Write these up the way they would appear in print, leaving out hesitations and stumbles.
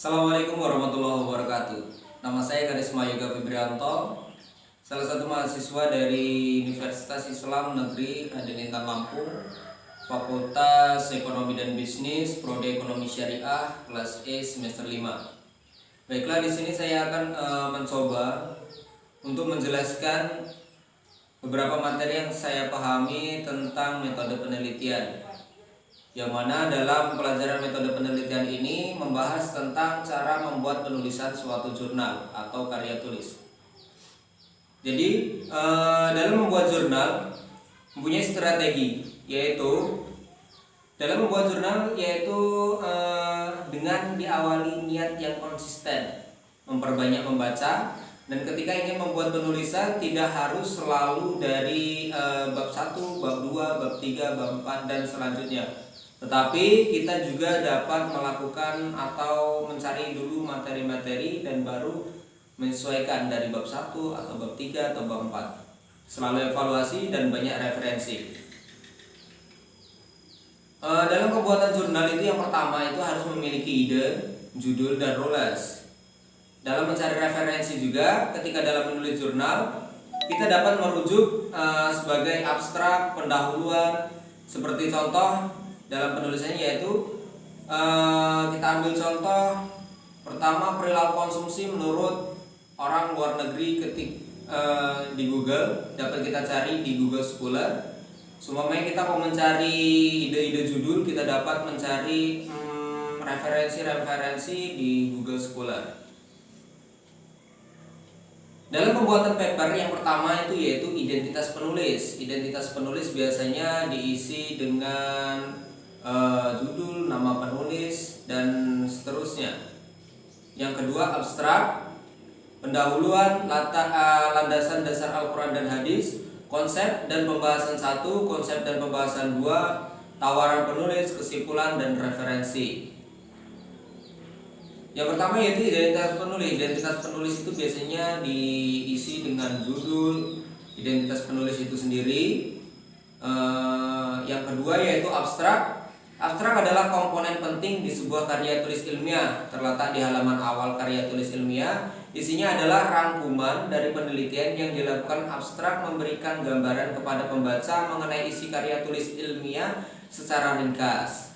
Assalamualaikum warahmatullahi wabarakatuh. Nama saya Karisma Yoga Fibrianto, salah satu mahasiswa dari Universitas Islam Negeri Raden Intan Lampung, Fakultas Ekonomi dan Bisnis, Prodi Ekonomi Syariah, kelas E semester 5. Baiklah, di sini saya akan mencoba untuk menjelaskan beberapa materi yang saya pahami tentang metode penelitian, yang mana dalam pelajaran metode penelitian ini membahas tentang cara membuat penulisan suatu jurnal atau karya tulis. Jadi dalam membuat jurnal mempunyai strategi, yaitu dengan diawali niat yang konsisten, memperbanyak membaca, dan ketika ingin membuat penulisan tidak harus selalu dari bab 1, bab 2, bab 3, bab 4 dan selanjutnya. Tetapi kita juga dapat melakukan atau mencari dulu materi-materi dan baru menyesuaikan dari bab 1 atau bab 3 atau bab 4. Selalu evaluasi dan banyak referensi. Dalam pembuatan jurnal itu yang pertama itu harus memiliki ide, judul, dan rules. Dalam mencari referensi juga ketika dalam menulis jurnal kita dapat merujuk sebagai abstrak, pendahuluan. Seperti contoh dalam penulisannya yaitu kita ambil contoh pertama, perilaku konsumsi menurut orang luar negeri di Google. Dapat kita cari di Google Scholar. Seumpamanya kita mau mencari ide-ide judul, kita dapat mencari referensi-referensi di Google Scholar. Dalam pembuatan paper yang pertama itu yaitu identitas penulis. Identitas penulis biasanya diisi dengan judul, nama penulis, dan seterusnya. Yang kedua, abstrak, pendahuluan, landasan dasar Al-Quran dan hadis, konsep dan pembahasan 1, konsep dan pembahasan 2, tawaran penulis, kesimpulan, dan referensi. Yang pertama yaitu identitas penulis. Identitas penulis itu biasanya diisi dengan judul, identitas penulis itu sendiri. Yang kedua yaitu abstrak. Abstrak adalah komponen penting di sebuah karya tulis ilmiah. Terletak di halaman awal karya tulis ilmiah. Isinya adalah rangkuman dari penelitian yang dilakukan. Abstrak memberikan gambaran kepada pembaca mengenai isi karya tulis ilmiah secara ringkas.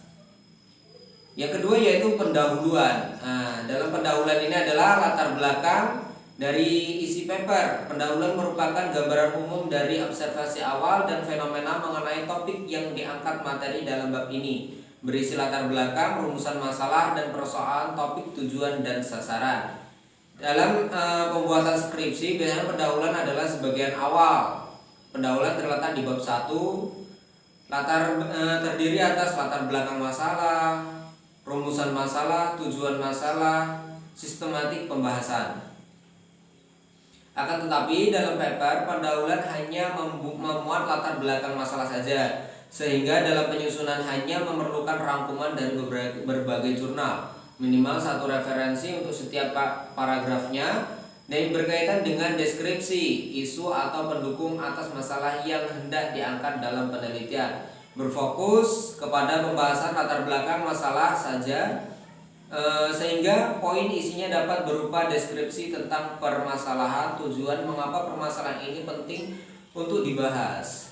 Yang kedua yaitu pendahuluan. Dalam pendahuluan ini adalah latar belakang dari isi paper. Pendahuluan merupakan gambaran umum dari observasi awal dan fenomena mengenai topik yang diangkat materi dalam bab ini. Berisi latar belakang, rumusan masalah, dan persoalan topik, tujuan, dan sasaran. Dalam pembuatan skripsi, biasanya pendahuluan adalah sebagian awal. Pendahuluan terletak di bab 1. Terdiri atas latar belakang masalah, rumusan masalah, tujuan masalah, sistematik pembahasan. Akan tetapi dalam paper pendahuluan hanya memuat latar belakang masalah saja, sehingga dalam penyusunan hanya memerlukan rangkuman dari berbagai jurnal, minimal 1 referensi untuk setiap paragrafnya, dan berkaitan dengan deskripsi, isu atau pendukung atas masalah yang hendak diangkat dalam penelitian. Berfokus kepada pembahasan latar belakang masalah saja, sehingga poin isinya dapat berupa deskripsi tentang permasalahan, tujuan mengapa permasalahan ini penting untuk dibahas.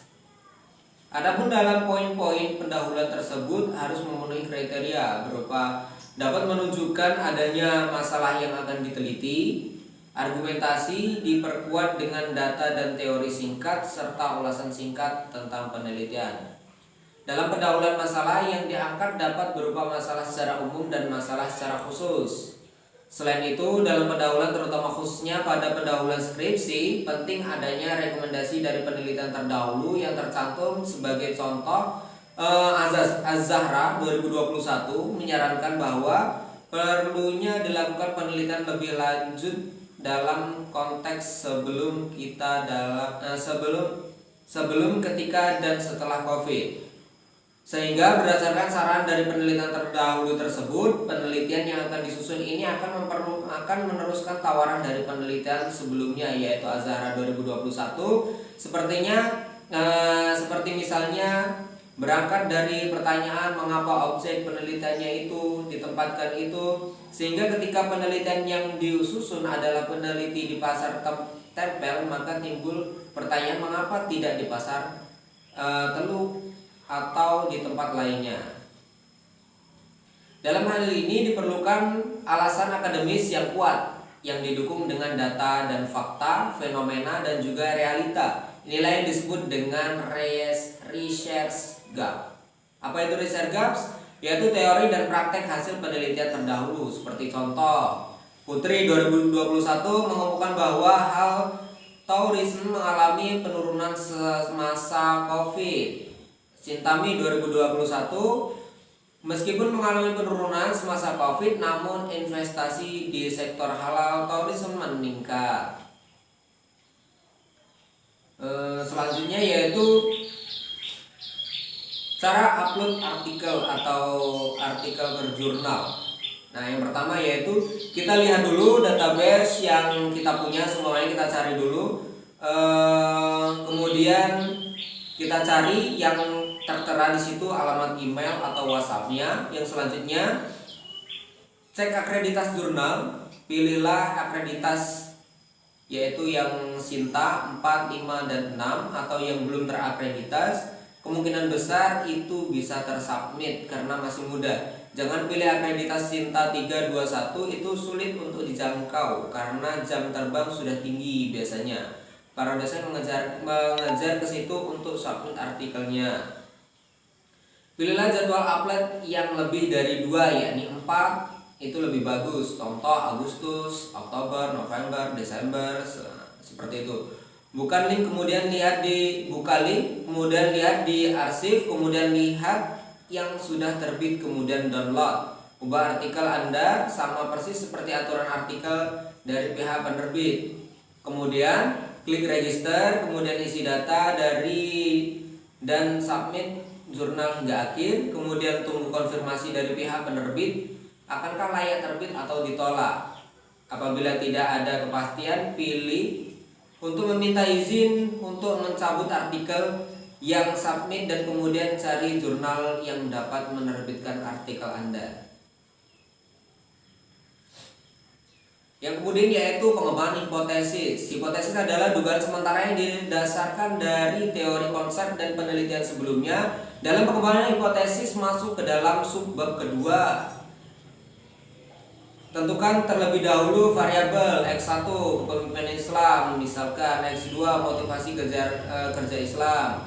Adapun dalam poin-poin pendahuluan tersebut harus memenuhi kriteria berupa dapat menunjukkan adanya masalah yang akan diteliti, argumentasi diperkuat dengan data dan teori singkat, serta ulasan singkat tentang penelitian. Dalam pendahuluan masalah yang diangkat dapat berupa masalah secara umum dan masalah secara khusus. Selain itu, dalam pendahuluan terutama khususnya pada pendahuluan skripsi, penting adanya rekomendasi dari penelitian terdahulu yang tercantum. Sebagai contoh, Az-Zahra 2021 menyarankan bahwa perlunya dilakukan penelitian lebih lanjut dalam konteks sebelum, ketika, dan setelah COVID. Sehingga berdasarkan saran dari penelitian terdahulu tersebut, penelitian yang akan disusun ini akan meneruskan tawaran dari penelitian sebelumnya, yaitu Az-Zahra 2021. Seperti misalnya berangkat dari pertanyaan mengapa objek penelitiannya itu ditempatkan itu, sehingga ketika penelitian yang disusun adalah peneliti di pasar tempel, maka timbul pertanyaan mengapa tidak di pasar Teluk atau di tempat lainnya. Dalam hal ini diperlukan alasan akademis yang kuat yang didukung dengan data dan fakta, fenomena dan juga realita. Inilah yang disebut dengan research gap. Apa itu research gaps? Yaitu teori dan praktek hasil penelitian terdahulu. Seperti contoh, Putri 2021 mengemukakan bahwa hal tourism mengalami penurunan semasa COVID. Cintami 2021, meskipun mengalami penurunan semasa COVID, namun investasi di sektor halal tourism meningkat. Selanjutnya yaitu cara upload artikel atau artikel ke jurnal. Nah, yang pertama yaitu kita lihat dulu database yang kita punya, semuanya kita cari dulu. Kemudian kita cari yang tertera di situ alamat email atau WhatsApp-nya. Yang selanjutnya cek akreditas jurnal, pilihlah akreditas yaitu yang Sinta 4, 5, dan 6 atau yang belum terakreditas. Kemungkinan besar itu bisa tersubmit karena masih muda. Jangan pilih akreditas Sinta 321, itu sulit untuk dijangkau karena jam terbang sudah tinggi biasanya. Para dosen mengejar ke situ untuk submit artikelnya. Pilihlah jadwal upload yang lebih dari 2, yakni 4, itu lebih bagus. Contoh Agustus, Oktober, November, Desember, seperti itu. Buka link, kemudian lihat di buka link, kemudian lihat di arsip, kemudian lihat yang sudah terbit, kemudian download. Ubah artikel Anda sama persis seperti aturan artikel dari pihak penerbit. Kemudian klik register, kemudian isi data dan submit jurnal hingga akhir. Kemudian tunggu konfirmasi dari pihak penerbit, akankah layak terbit atau ditolak. Apabila tidak ada kepastian, pilih untuk meminta izin untuk mencabut artikel yang submit dan kemudian cari jurnal yang dapat menerbitkan artikel Anda. Yang kemudian yaitu pengembangan hipotesis. Hipotesis adalah dugaan sementara yang didasarkan dari teori konsep dan penelitian sebelumnya. Dalam pengembangan hipotesis masuk ke dalam subbab kedua. Tentukan terlebih dahulu variabel X1 kepemimpinan Islam, misalkan X2 motivasi kerja Islam.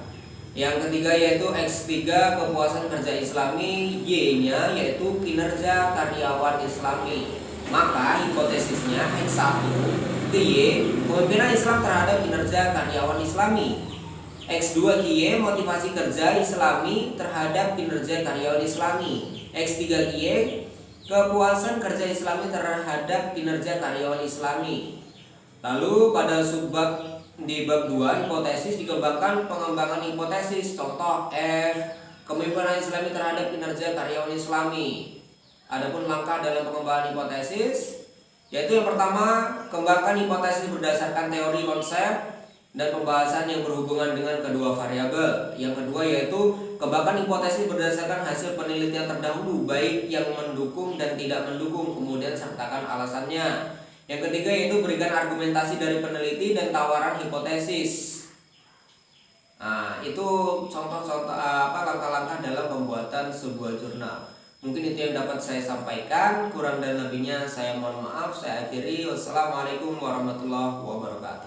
Yang ketiga yaitu X3 kepuasan kerja Islami, Y-nya yaitu kinerja karyawan Islami. Maka hipotesisnya X1 ke Y kepemimpinan Islam terhadap kinerja karyawan Islami. X2 ke Y motivasi kerja Islami terhadap kinerja karyawan Islami. X3 ke Y kepuasan kerja Islami terhadap kinerja karyawan Islami. Lalu pada subbab di bab 2 hipotesis dikembangkan pengembangan hipotesis. Contoh F kepemimpinan Islami terhadap kinerja karyawan Islami. Adapun langkah dalam pengembangan hipotesis yaitu yang pertama, kembangkan hipotesis berdasarkan teori konsep dan pembahasan yang berhubungan dengan kedua variabel. Yang kedua yaitu kembangkan hipotesis berdasarkan hasil penelitian terdahulu, baik yang mendukung dan tidak mendukung, kemudian sertakan alasannya. Yang ketiga yaitu berikan argumentasi dari peneliti dan tawaran hipotesis. Nah, itu contoh-contoh langkah-langkah dalam pembuatan sebuah jurnal. Mungkin itu yang dapat saya sampaikan. Kurang dan lebihnya saya mohon maaf. Saya akhiri. Wassalamualaikum warahmatullahi wabarakatuh.